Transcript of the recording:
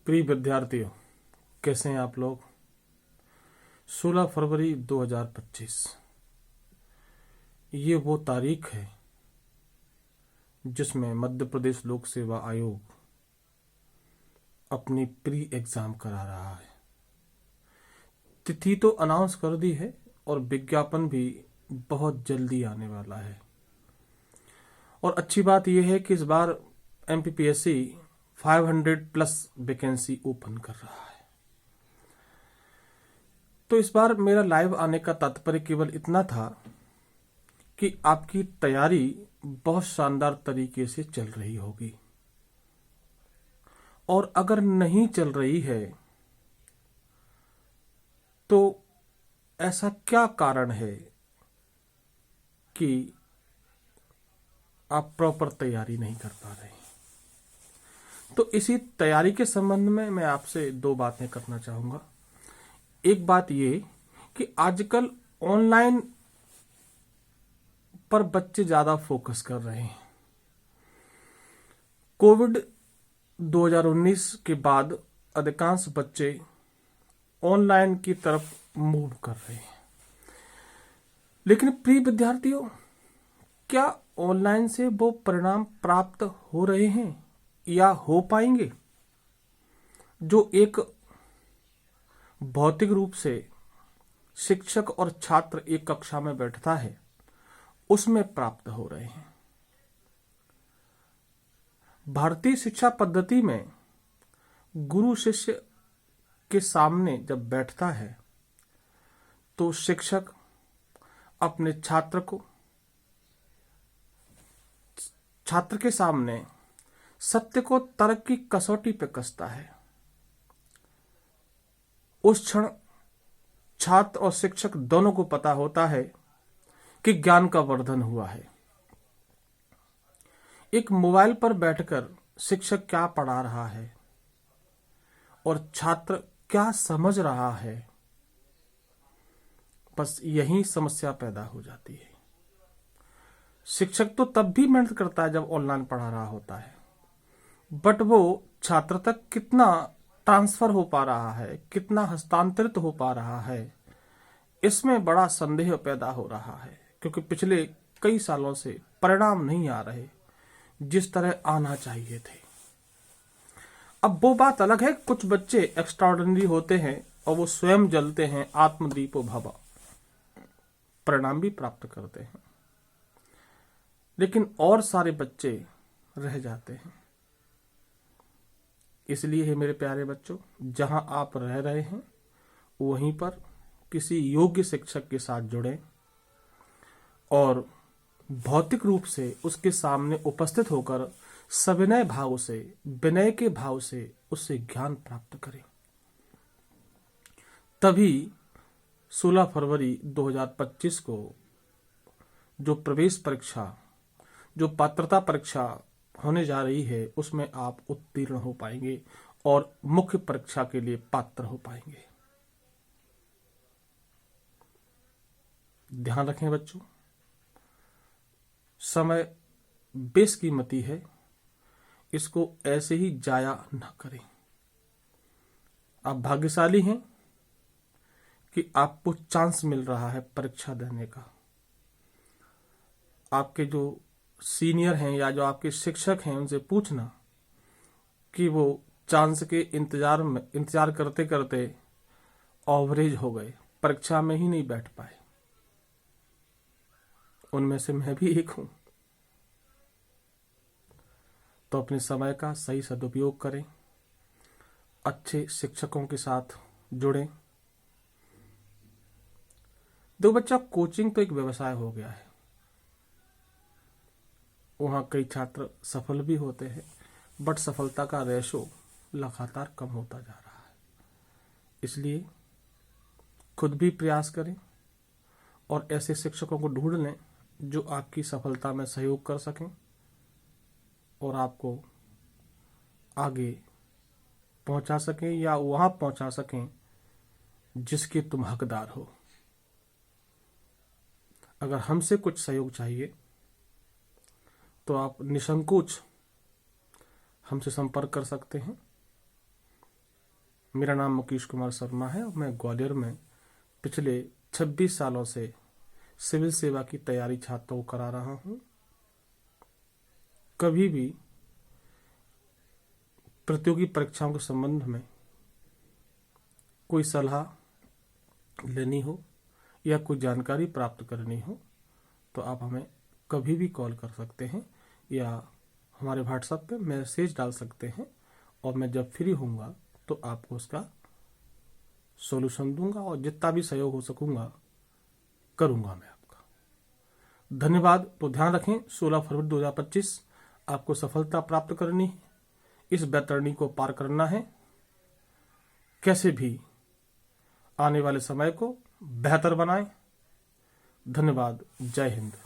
प्रिय विद्यार्थियों, कैसे हैं आप लोग। 16 फरवरी 2025 ये वो तारीख है जिसमें मध्य प्रदेश लोक सेवा आयोग अपनी प्री एग्जाम करा रहा है। तिथि तो अनाउंस कर दी है और विज्ञापन भी बहुत जल्दी आने वाला है। और अच्छी बात यह है कि इस बार एमपीपीएससी 500 प्लस वैकेंसी ओपन कर रहा है। तो इस बार मेरा लाइव आने का तात्पर्य केवल इतना था कि आपकी तैयारी बहुत शानदार तरीके से चल रही होगी, और अगर नहीं चल रही है तो ऐसा क्या कारण है कि आप प्रॉपर तैयारी नहीं कर पा रहे हैं। तो इसी तैयारी के संबंध में मैं आपसे दो बातें करना चाहूंगा। एक बात ये कि आजकल ऑनलाइन पर बच्चे ज्यादा फोकस कर रहे हैं। कोविड 2019 के बाद अधिकांश बच्चे ऑनलाइन की तरफ मूव कर रहे हैं। लेकिन प्रिय विद्यार्थियों, क्या ऑनलाइन से वो परिणाम प्राप्त हो रहे हैं या हो पाएंगे जो एक भौतिक रूप से शिक्षक और छात्र एक कक्षा में बैठता है उसमें प्राप्त हो रहे हैं। भारतीय शिक्षा पद्धति में गुरु शिष्य के सामने जब बैठता है तो शिक्षक अपने छात्र के सामने सत्य को तर्क की कसौटी पे कसता है। उस क्षण छात्र और शिक्षक दोनों को पता होता है कि ज्ञान का वर्धन हुआ है। एक मोबाइल पर बैठकर शिक्षक क्या पढ़ा रहा है और छात्र क्या समझ रहा है, बस यही समस्या पैदा हो जाती है। शिक्षक तो तब भी मेहनत करता है जब ऑनलाइन पढ़ा रहा होता है, बट वो छात्र तक कितना ट्रांसफर हो पा रहा है, कितना हस्तांतरित हो पा रहा है, इसमें बड़ा संदेह पैदा हो रहा है। क्योंकि पिछले कई सालों से परिणाम नहीं आ रहे जिस तरह आना चाहिए थे। अब वो बात अलग है, कुछ बच्चे एक्स्ट्राऑर्डिनरी होते हैं और वो स्वयं जलते हैं, आत्मदीपो भव, परिणाम भी प्राप्त करते हैं। लेकिन और सारे बच्चे रह जाते हैं। इसलिए है मेरे प्यारे बच्चों, जहां आप रह रहे हैं वहीं पर किसी योग्य शिक्षक के साथ जुड़ें और भौतिक रूप से उसके सामने उपस्थित होकर सविनय भाव से, विनय के भाव से उससे ज्ञान प्राप्त करें। तभी 16 फरवरी 2025 को जो प्रवेश परीक्षा, जो पात्रता परीक्षा होने जा रही है उसमें आप उत्तीर्ण हो पाएंगे और मुख्य परीक्षा के लिए पात्र हो पाएंगे। ध्यान रखें बच्चों, समय बेशकीमती है, इसको ऐसे ही जाया न करें। आप भाग्यशाली हैं कि आपको चांस मिल रहा है परीक्षा देने का। आपके जो सीनियर हैं या जो आपके शिक्षक हैं उनसे पूछना कि वो चांस के इंतजार करते करते ओवरेज हो गए, परीक्षा में ही नहीं बैठ पाए। उनमें से मैं भी एक हूं। तो अपने समय का सही सदुपयोग करें, अच्छे शिक्षकों के साथ जुड़ें। दो बच्चा, कोचिंग तो एक व्यवसाय हो गया है। वहां कई छात्र सफल भी होते हैं, बट सफलता का रेशो लगातार कम होता जा रहा है। इसलिए खुद भी प्रयास करें और ऐसे शिक्षकों को ढूंढ लें जो आपकी सफलता में सहयोग कर सकें और आपको आगे पहुंचा सकें या वहां पहुंचा सकें जिसके तुम हकदार हो। अगर हमसे कुछ सहयोग चाहिए तो आप निसंकोच हमसे संपर्क कर सकते हैं। मेरा नाम मुकेश कुमार शर्मा है और मैं ग्वालियर में पिछले 26 सालों से सिविल सेवा की तैयारी छात्रों को करा रहा हूं। कभी भी प्रतियोगी परीक्षाओं के संबंध में कोई सलाह लेनी हो या कोई जानकारी प्राप्त करनी हो तो आप हमें कभी भी कॉल कर सकते हैं या हमारे व्हाट्सएप पे मैसेज डाल सकते हैं और मैं जब फ्री होऊंगा तो आपको उसका सॉल्यूशन दूंगा और जितना भी सहयोग हो सकूंगा करूंगा मैं आपका। धन्यवाद। तो ध्यान रखें 16 फरवरी 2025 आपको सफलता प्राप्त करनी है, इस बैतरणी को पार करना है, कैसे भी आने वाले समय को बेहतर बनाएं। धन्यवाद। जय हिंद।